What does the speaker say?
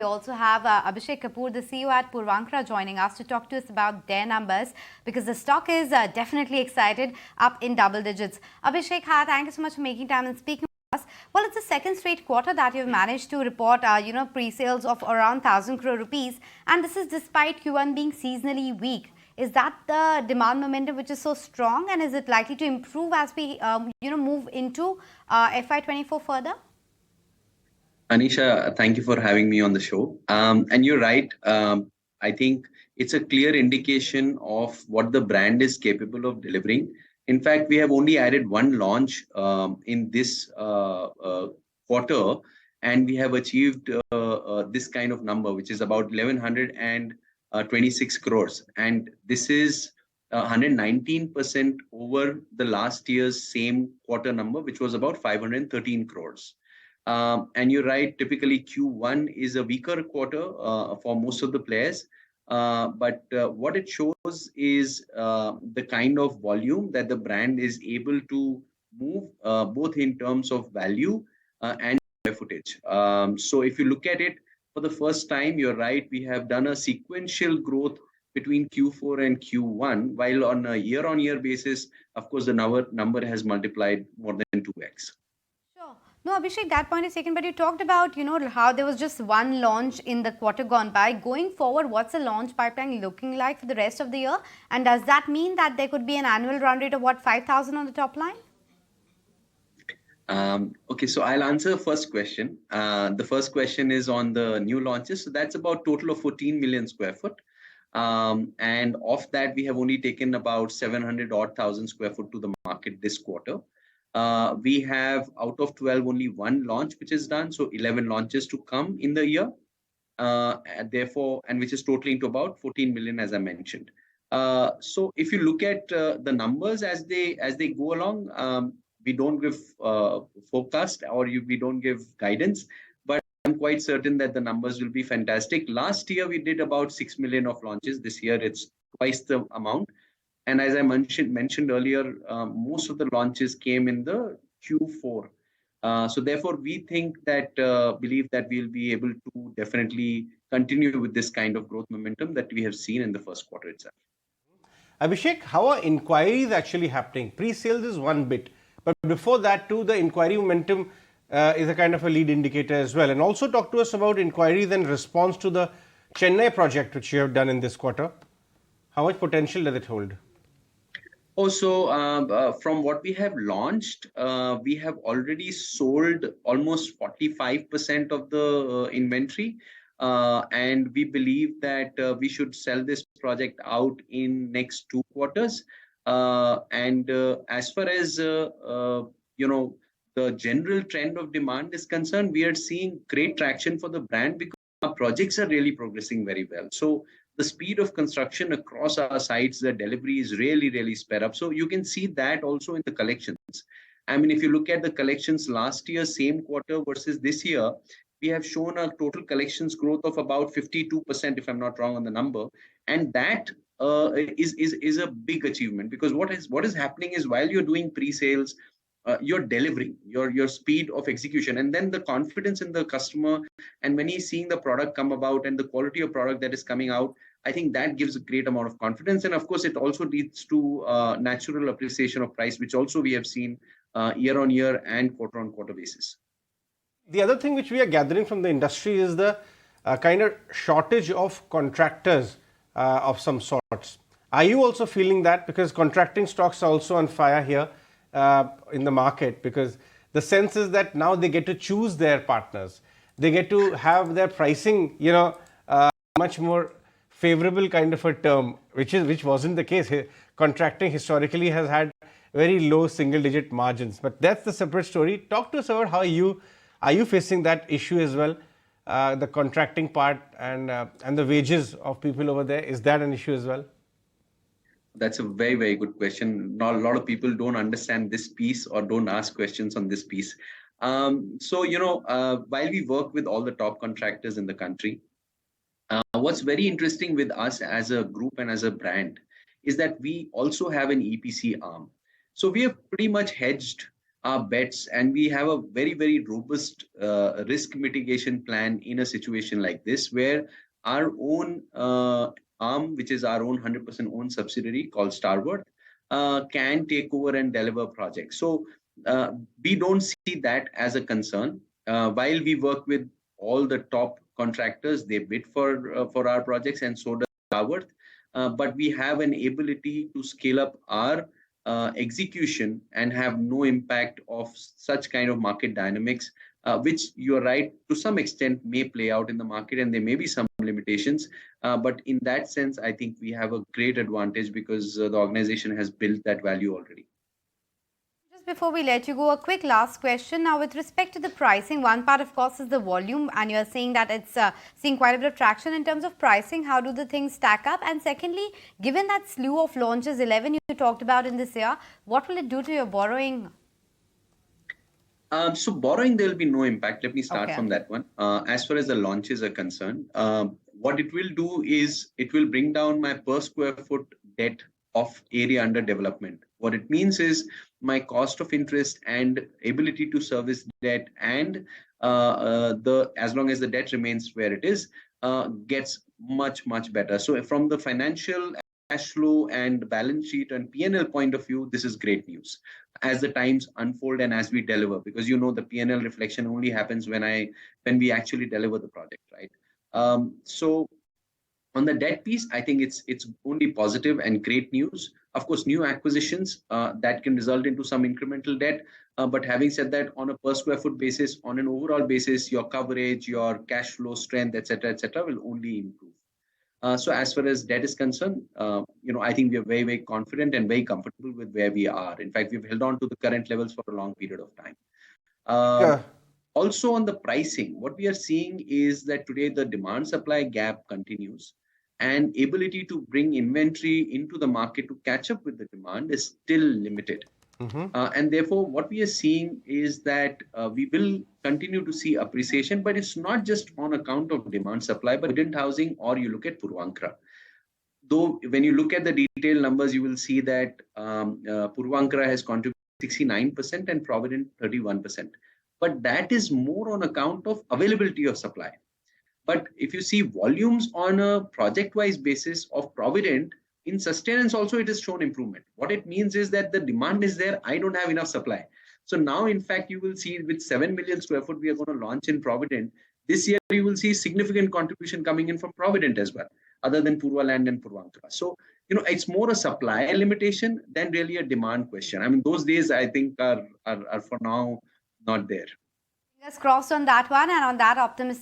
We also have Abhishek Kapoor, the CEO at Puravankara, joining us to talk to us about their numbers because the stock is definitely excited, up in double digits. Abhishek, hi, thank you so much for making time and speaking with us. Well, it's the second straight quarter that you've managed to report, pre-sales of around 1,000 crore rupees, and this is despite Q1 being seasonally weak. Is that the demand momentum which is so strong, and is it likely to improve as we, move into FY24 further? Anisha, thank you for having me on the show. And you're right. I think it's a clear indication of what the brand is capable of delivering. In fact, we have only added one launch in this quarter, and we have achieved this kind of number, which is about 1,126 crores. And this is 119% over the last year's same quarter number, which was about 513 crores. And you're right, typically Q1 is a weaker quarter for most of the players. But what it shows is the kind of volume that the brand is able to move, both in terms of value and square footage. So if you look at it for the first time, you're right, we have done a sequential growth between Q4 and Q1, while on a year-on-year basis, of course, the number has multiplied more than 2x. No, Abhishek, that point is taken, but you talked about, how there was just one launch in the quarter gone by. Going forward, what's the launch pipeline looking like for the rest of the year? And does that mean that there could be an annual run rate of 5,000 on the top line? Okay, so I'll answer the first question. The first question is on the new launches. So that's about total of 14 million square foot. And of that, we have only taken about 700 odd thousand square foot to the market this quarter. We have out of 12 only one launch which is done, so 11 launches to come in the year, therefore, and which is totaling to about 14 million, as I mentioned. So if you look at the numbers as they go along, we don't give forecast or we don't give guidance, but I'm quite certain that the numbers will be fantastic. Last year we did about 6 million of launches. This year it's twice the amount. And as I mentioned earlier, most of the launches came in the Q4. So therefore, we believe that we'll be able to definitely continue with this kind of growth momentum that we have seen in the first quarter itself. Abhishek, how are inquiries actually happening? Pre-sales is one bit, but before that too, the inquiry momentum is a kind of a lead indicator as well. And also talk to us about inquiries and response to the Chennai project, which you have done in this quarter. How much potential does it hold? Also, from what we have launched, we have already sold almost 45% of the inventory. And we believe that we should sell this project out in next 2 quarters. As far as, the general trend of demand is concerned, we are seeing great traction for the brand because our projects are really progressing very well. So the speed of construction across our sites, the delivery is really sped up. So you can see that also in the collections. I mean, if you look at the collections last year, same quarter versus this year, we have shown a total collections growth of about 52%, if I'm not wrong on the number. And that is a big achievement, because what is happening is while you're doing pre-sales, you're delivering your speed of execution, and then the confidence in the customer, and when he's seeing the product come about and the quality of product that is coming out, I think that gives a great amount of confidence. And of course, it also leads to natural appreciation of price, which also we have seen year on year and quarter on quarter basis. The other thing which we are gathering from the industry is the kind of shortage of contractors of some sorts. Are you also feeling that? Because contracting stocks are also on fire here in the market, because the sense is that now they get to choose their partners. They get to have their pricing, much more favorable kind of a term, which wasn't the case. Contracting historically has had very low single-digit margins, but that's the separate story. Talk to us about how are you facing that issue as well, the contracting part and the wages of people over there. Is that an issue as well? That's a very good question. Not a lot of people don't understand this piece or don't ask questions on this piece. So, while we work with all the top contractors in the country, what's very interesting with us as a group and as a brand is that we also have an EPC arm. So we have pretty much hedged our bets, and we have a very, very robust risk mitigation plan in a situation like this, where our own arm, which is our own 100% owned subsidiary called Starboard, can take over and deliver projects. So we don't see that as a concern. While we work with all the top contractors, they bid for our projects, and so does Starboard. But we have an ability to scale up our execution and have no impact of such kind of market dynamics, which you're right, to some extent may play out in the market, and there may be some limitations. But in that sense, I think we have a great advantage because the organization has built that value already. Just before we let you go, a quick last question. Now, with respect to the pricing, one part, of course, is the volume, and you're saying that it's seeing quite a bit of traction in terms of pricing. How do the things stack up? And secondly, given that slew of launches, 11 you talked about in this year, what will it do to your borrowing? So borrowing, there will be no impact. Let me start from that one. As far as the launches are concerned, what it will do is it will bring down my per square foot debt of area under development. What it means is my cost of interest and ability to service debt, and as long as the debt remains where it is, gets much, much better. So from the financial cash flow and balance sheet and P&L point of view, this is great news as the times unfold and as we deliver, because the P&L reflection only happens when we actually deliver the project, right? So on the debt piece, I think it's only positive and great news. Of course, new acquisitions that can result into some incremental debt. But having said that, on a per square foot basis, on an overall basis, your coverage, your cash flow strength, etc., will only improve. So as far as debt is concerned, I think we are very, very confident and very comfortable with where we are. In fact, we've held on to the current levels for a long period of time. Also on the pricing, what we are seeing is that today the demand supply gap continues, and ability to bring inventory into the market to catch up with the demand is still limited. And therefore, what we are seeing is that we will continue to see appreciation, but it's not just on account of demand supply, but student housing, or you look at Puravankara. Though when you look at the detailed numbers, you will see that Puravankara has contributed 69% and Provident 31%. But that is more on account of availability of supply. But if you see volumes on a project-wise basis of Provident, in sustenance also it has shown improvement. What it means is that the demand is there, I don't have enough supply. So now, in fact, you will see with 7 million square foot we are going to launch in Provident. This year you will see significant contribution coming in from Provident as well, other than Purva Land and Puravankara. So, it's more a supply limitation than really a demand question. I mean, those days I think are for now not there. Fingers crossed on that one, and on that optimistic